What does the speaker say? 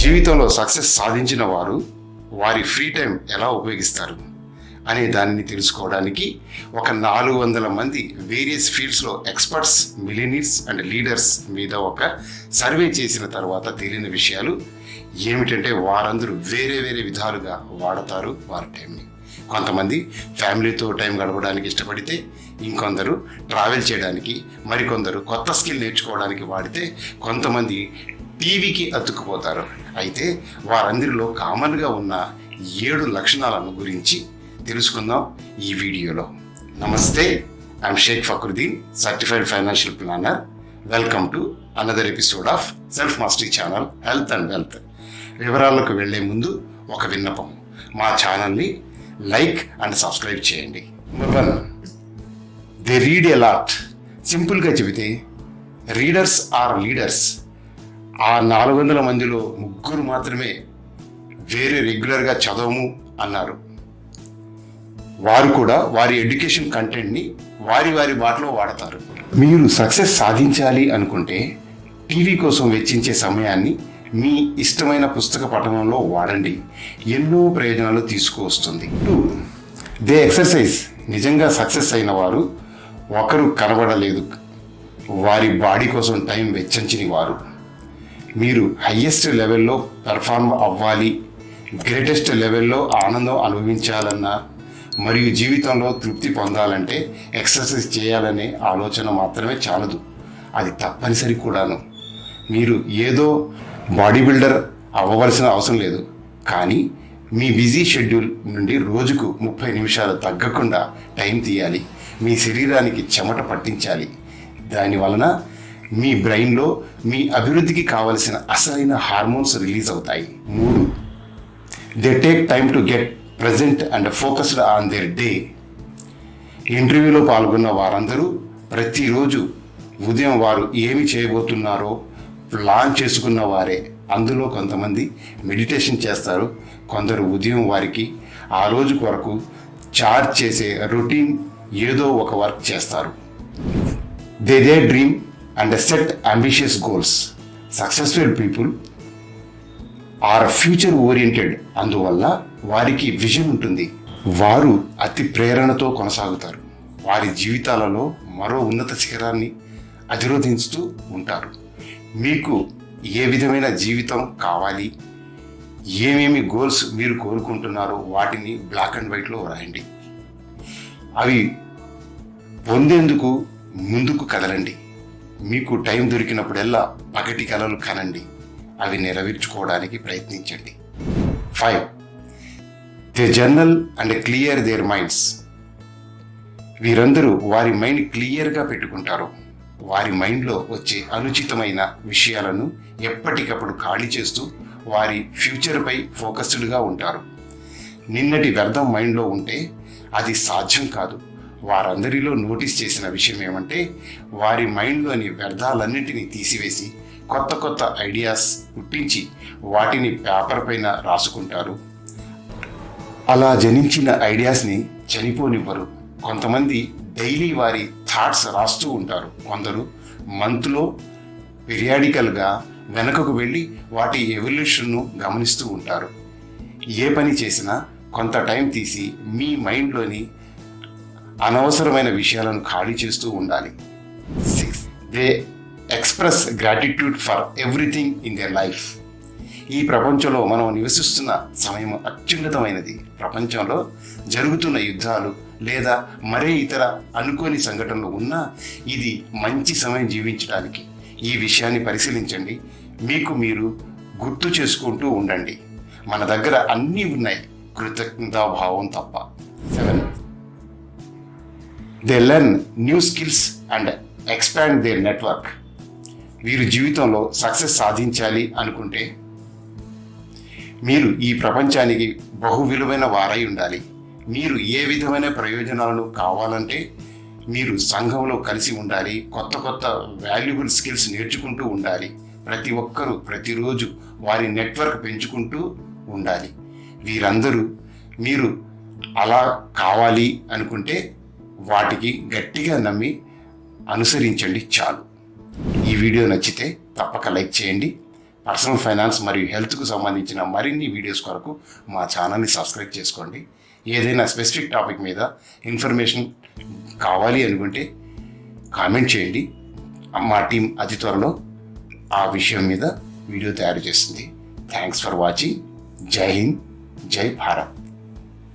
జీవితంలో సక్సెస్ సాధించిన వారు వారి ఫ్రీ టైం ఎలా ఉపయోగిస్తారు అనే దానిని తెలుసుకోవడానికి ఒక 400 మంది వేరియస్ ఫీల్డ్స్లో ఎక్స్పర్ట్స్, మిలియనీర్స్ అండ్ లీడర్స్ మీద ఒక సర్వే చేసిన తర్వాత తేలిన విషయాలు ఏమిటంటే వారందరూ వేరే వేరే విధాలుగా వాడతారు వారి టైంని. కొంతమంది ఫ్యామిలీతో టైం గడపడానికి ఇష్టపడితే, ఇంకొందరు ట్రావెల్ చేయడానికి, మరికొందరు కొత్త స్కిల్ నేర్చుకోవడానికి వాడితే, కొంతమంది టీవీకి అతుక్కుపోతారు. అయితే వారందరిలో కామన్గా ఉన్న 7 లక్షణాలను గురించి తెలుసుకుందాం ఈ వీడియోలో. నమస్తే, I'm Shaik Fakruddin, certified financial planner. Welcome to another episode of self mastery channel health and wealth. వివరాలకు వెళ్లే ముందు ఒక విన్నపం, మా ఛానల్ని లైక్ అండ్ సబ్స్క్రైబ్ చేయండి. Number 1, they read a lot. సింపుల్గా చెబితే రీడర్స్ ఆర్ లీడర్స్. ఆ 400 మందిలో 3 మాత్రమే వేరే రెగ్యులర్గా చదవము అన్నారు. వారు కూడా వారి ఎడ్యుకేషన్ కంటెంట్ని వారి బాటలో వాడతారు. మీరు సక్సెస్ సాధించాలి అనుకుంటే టీవీ కోసం వెచ్చించే సమయాన్ని మీ ఇష్టమైన పుస్తక పఠనంలో వాడండి. ఎన్నో ప్రయోజనాలు తీసుకువస్తుంది. 2, దే ఎక్సర్సైజ్. నిజంగా సక్సెస్ అయిన వారు ఒకరు కనబడలేదు, వారి బాడీ కోసం టైం వెచ్చించని వారు. మీరు హయ్యెస్ట్ లెవెల్లో పెర్ఫార్మ్ అవ్వాలి, గ్రేటెస్ట్ లెవెల్లో ఆనందం అనుభవించాలన్నా, మరియు జీవితంలో తృప్తి పొందాలంటే ఎక్సర్సైజ్ చేయాలనే ఆలోచన మాత్రమే చాలదు, అది తప్పనిసరి కూడాను. మీరు ఏదో బాడీ బిల్డర్ అవ్వవలసిన అవసరం లేదు, కానీ మీ బిజీ షెడ్యూల్ నుండి రోజుకు 30 నిమిషాలు తగ్గకుండా టైం తీయాలి. మీ శరీరానికి చెమట పట్టించాలి. దానివలన మీ బ్రెయిన్లో మీ అభివృద్ధికి కావలసిన అసలైన హార్మోన్స్ రిలీజ్ అవుతాయి. 3, they take time to get present and focused on their day. ఇంటర్వ్యూలో పాల్గొన్న వారందరూ ప్రతిరోజు ఉదయం వారు ఏమి చేయబోతున్నారో ప్లాన్ చేసుకున్న వారే. అందులో కొంతమంది మెడిటేషన్ చేస్తారు, కొందరు ఉదయం వారికి ఆ రోజు కొరకు చార్జ్ చేసే రొటీన్ ఏదో ఒక వర్క్ చేస్తారు. They dream and set ambitious goals. Successful people are future oriented. అందువల్ల వారికి విజన్ ఉంటుంది. వారు అతి ప్రేరణతో కొనసాగుతారు. వారి జీవితాలలో మరో ఉన్నత శిఖరాన్ని అధిరోధిస్తూ ఉంటారు. మీకు ఏ విధమైన జీవితం కావాలి, ఏమేమి గోల్స్ మీరు కోరుకుంటున్నారో వాటిని బ్లాక్ అండ్ వైట్లో రాయండి. అవి పొందేందుకు ముందుకు కదలండి. మీకు టైం దొరికినప్పుడల్లా పగటి కలలు కనండి, అవి నెరవేర్చుకోవడానికి ప్రయత్నించండి. 5, they journal and clear there minds. వీరందరూ వారి మైండ్ క్లియర్గా పెట్టుకుంటారు. వారి మైండ్లో వచ్చే అనుచితమైన విషయాలను ఎప్పటికప్పుడు ఖాళీ చేస్తూ వారి ఫ్యూచర్పై ఫోకస్డ్గా ఉంటారు. నిన్నటి వ్యర్థం మైండ్లో ఉంటే అది సాధ్యం కాదు. వారందరిలో నోటీస్ చేసిన విషయం ఏమంటే వారి మైండ్లోని వ్యర్థాలన్నింటినీ తీసివేసి కొత్త ఐడియాస్ పుట్టించి వాటిని పేపర్ పైన రాసుకుంటారు. అలా జనించిన ఐడియాస్ని చనిపోనివ్వరు. కొంతమంది డైలీ వారి థాట్స్ రాస్తూ ఉంటారు. కొందరు మంత్లో పీరియాడికల్గా వెనకకు వెళ్ళి వాటి ఎవల్యూషన్ను గమనిస్తూ ఉంటారు. ఏ పని చేసినా కొంత టైం తీసి మీ మైండ్లోని అనవసరమైన విషయాలను ఖాళీ చేస్తూ ఉండాలి. 6, they express gratitude for everything in their life. ఈ ప్రపంచంలో మనం నివసిస్తున్న సమయం అత్యున్నతమైనది. ప్రపంచంలో జరుగుతున్న యుద్ధాలు లేదా మరే ఇతర అనుకోని సంఘటనలు ఉన్నా ఇది మంచి సమయం జీవించడానికి. ఈ విషయాన్ని పరిశీలించండి, మీకు మీరు గుర్తు చేసుకుంటూ ఉండండి. మన దగ్గర అన్నీ ఉన్నాయి, కృతజ్ఞతాభావం తప్ప. 7, they learn new skills and expand their network. వీరు జీవితంలో సక్సెస్ సాధించాలి అనుకుంటే మీరు ఈ ప్రపంచానికి బహు విలువైన వారై ఉండాలి. మీరు ఏ విధమైన ప్రయోజనాలను కావాలంటే మీరు సంఘంలో కలిసి ఉండాలి. కొత్త వాల్యుబుల్ స్కిల్స్ నేర్చుకుంటూ ఉండాలి. ప్రతి ఒక్కరూ ప్రతిరోజు వారి నెట్వర్క్ పెంచుకుంటూ ఉండాలి. వీరందరూ మీరు అలా కావాలి అనుకుంటే వాటికి గట్టిగా నమ్మి అనుసరించండి చాలు. ఈ వీడియో నచ్చితే తప్పక లైక్ చేయండి. పర్సనల్ ఫైనాన్స్ మరియు హెల్త్కు సంబంధించిన మరిన్ని వీడియోస్ కొరకు మా ఛానల్ని సబ్స్క్రైబ్ చేసుకోండి. ఏదైనా స్పెసిఫిక్ టాపిక్ మీద ఇన్ఫర్మేషన్ కావాలి అనుకుంటే కామెంట్ చేయండి. మా టీం అతి త్వరలో ఆ విషయం మీద వీడియో తయారు చేస్తుంది. Thanks for watching. జై హింద్, జై భారత్.